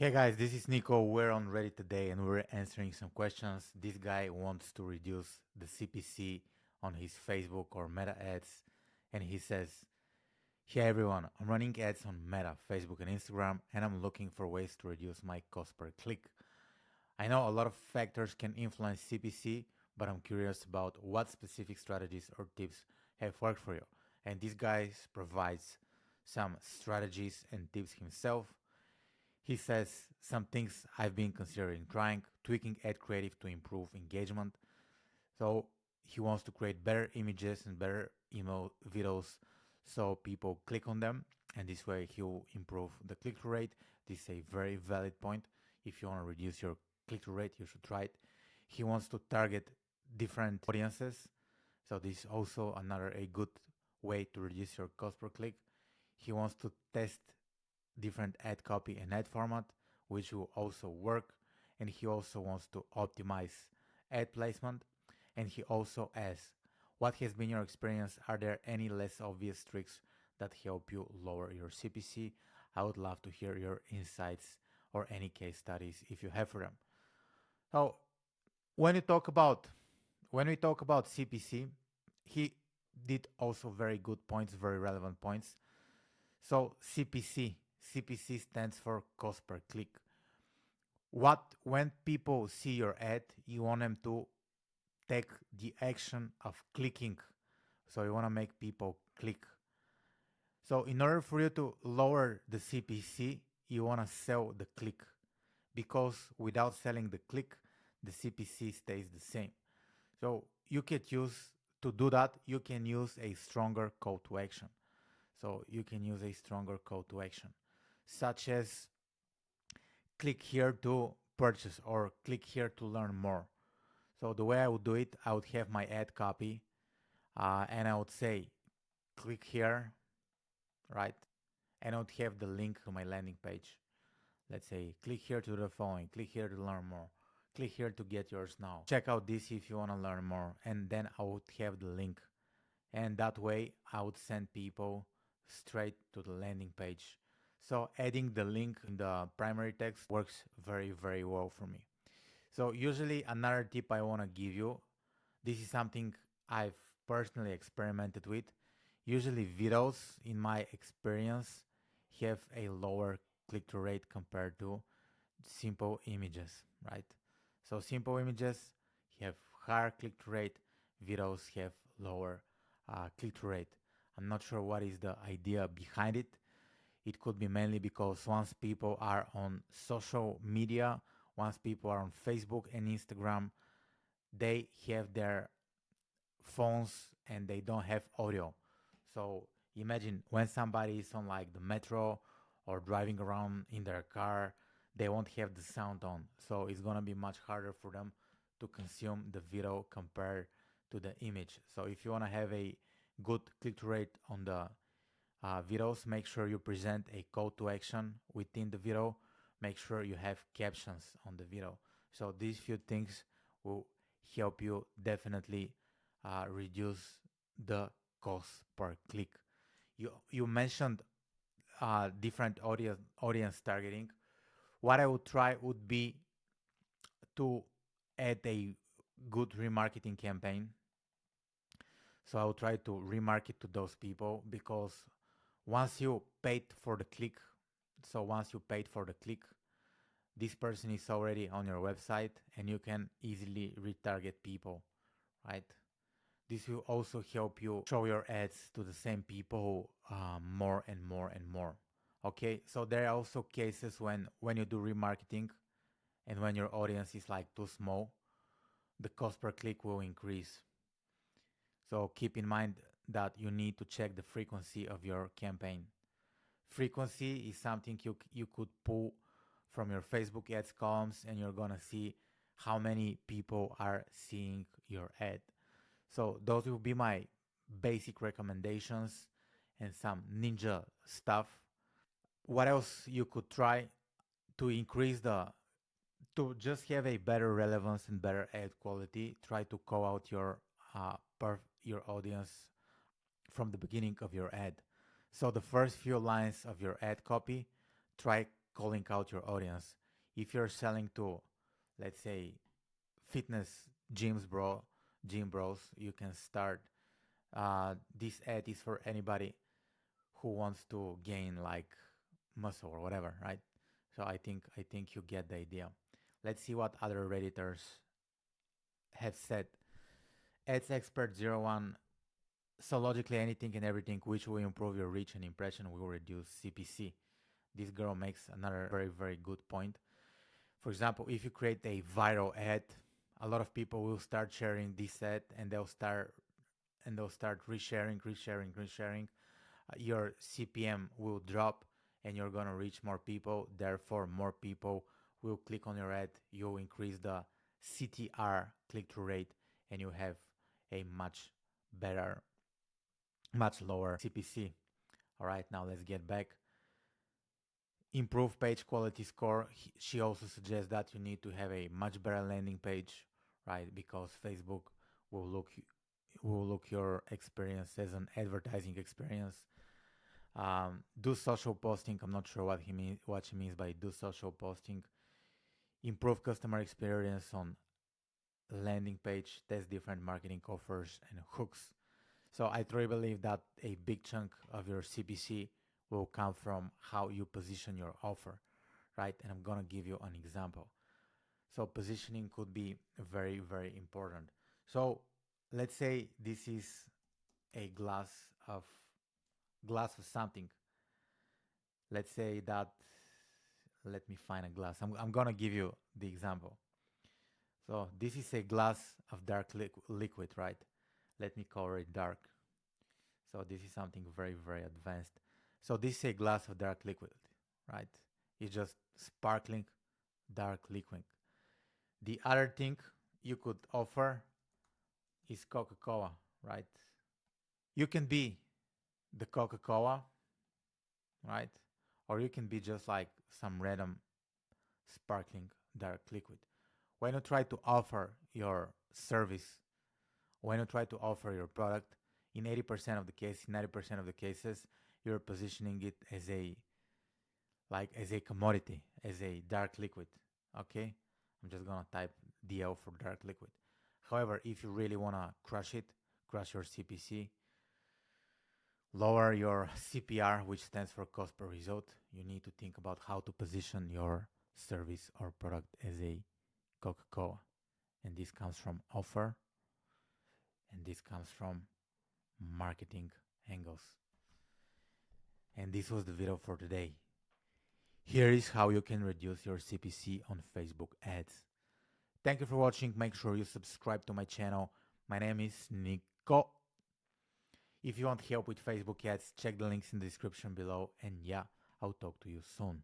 Hey guys, this is Niko. We're on Reddit today and we're answering some questions. This guy wants to reduce the CPC on his Facebook or Meta ads, and he says, "Hey everyone, I'm running ads on Meta, Facebook, and Instagram, and I'm looking for ways to reduce my cost per click. I know a lot of factors can influence CPC, but I'm curious about what specific strategies or tips have worked for you." And this guy provides some strategies and tips himself. He says some things I've been considering trying, tweaking ad creative to improve engagement. So he wants to create better images and better videos so people click on them, and this way he'll improve the click-through rate. This is a very valid point. If you want to reduce your click-through rate, you should try it. He wants to target different audiences, so this is also another a good way to reduce your cost per click. He wants to test different ad copy and ad format, which will also work. And he also wants to optimize ad placement. And he also asks, what has been your experience? Are there any less obvious tricks that help you lower your CPC? I would love to hear your insights or any case studies if you have for them. So when you talk about when we talk about CPC, he did also very good points, very relevant points. So CPC stands for cost per click. When people see your ad, you want them to take the action of clicking. So you want to make people click. So in order for you to lower the CPC, you want to sell the click, because without selling the click, the CPC stays the same. So you could use to do that, you can use a stronger call to action. So you can use a stronger call to action, such as click here to purchase or click here to learn more. So the way I would do it, I would have my ad copy and I would say click here, right? And I would have the link to my landing page. Let's say click here to the following, click here to learn more, click here to get yours now. Check out this if you want to learn more. And then I would have the link. And that way I would send people straight to the landing page. So adding the link in the primary text works very, very well for me. So usually another tip I want to give you, this is something I've personally experimented with. Usually videos, in my experience, have a lower click-through rate compared to simple images, right? So simple images have higher click-through rate, videos have lower click-through rate. I'm not sure what is the idea behind it. It could be mainly because once people are on social media, once people are on Facebook and Instagram, they have their phones and they don't have audio. So imagine when somebody is on like the metro or driving around in their car, they won't have the sound on. So it's gonna be much harder for them to consume the video compared to the image. So if you wanna have a good click rate on the videos, make sure you present a call to action within the video. Make sure you have captions on the video. So these few things will help you definitely reduce the cost per click. You mentioned different audience targeting. What I would try would be to add a good remarketing campaign. So I will try to remarket to those people, because once you paid for the click, this person is already on your website and you can easily retarget people, right? This will also help you show your ads to the same people more and more and more. Okay, so there are also cases when you do remarketing and when your audience is like too small, the cost per click will increase. So keep in mind that you need to check the frequency of your campaign. Frequency is something you could pull from your Facebook ads columns, and you're gonna see how many people are seeing your ad. So those will be my basic recommendations and some ninja stuff. What else you could try to increase to just have a better relevance and better ad quality? Try to call out your audience from the beginning of your ad. So the first few lines of your ad copy, try calling out your audience. If you're selling to, let's say, fitness gym bros, you can start. This ad is for anybody who wants to gain like muscle or whatever, right? So I think you get the idea. Let's see what other redditors have said. Ads expert 01. So logically, anything and everything which will improve your reach and impression will reduce CPC. This girl makes another very, very good point. For example, if you create a viral ad, a lot of people will start sharing this ad, and they'll start resharing. Your CPM will drop, and you're gonna reach more people. Therefore, more people will click on your ad. You'll increase the CTR, click-through rate, and you have a much better, much lower CPC. All right, now let's get back. Improve page quality score. She also suggests that you need to have a much better landing page, right? Because Facebook will look your experience as an advertising experience. Do social posting. I'm not sure what she means by do social posting. Improve customer experience on landing page. Test different marketing offers and hooks. So I truly believe that a big chunk of your CPC will come from how you position your offer, right? And I'm gonna give you an example. So positioning could be very, very important. So let's say this is a of glass of something. Let's say that, let me find a glass. I'm gonna give you the example. So this is a glass of dark liquid, right? Let me color it dark. So this is something very, very advanced. So this is a glass of dark liquid, right? It's just sparkling dark liquid. The other thing you could offer is Coca-Cola, right? You can be the Coca-Cola, right? Or you can be just like some random sparkling dark liquid. Why not try to offer your service? Why not try to offer your product? In 80% of the cases, 90% of the cases, you're positioning it as a commodity, as a dark liquid. Okay? I'm just gonna type DL for dark liquid. However, if you really wanna crush your CPC, lower your CPR, which stands for cost per result, you need to think about how to position your service or product as a Coca-Cola. And this comes from offer, and this comes from marketing angles. And this was the video for today. Here is how you can reduce your CPC on Facebook ads. Thank you for watching. Make sure you subscribe to my channel. My name is Niko. If you want help with Facebook ads, check the links in the description below. And yeah, I'll talk to you soon.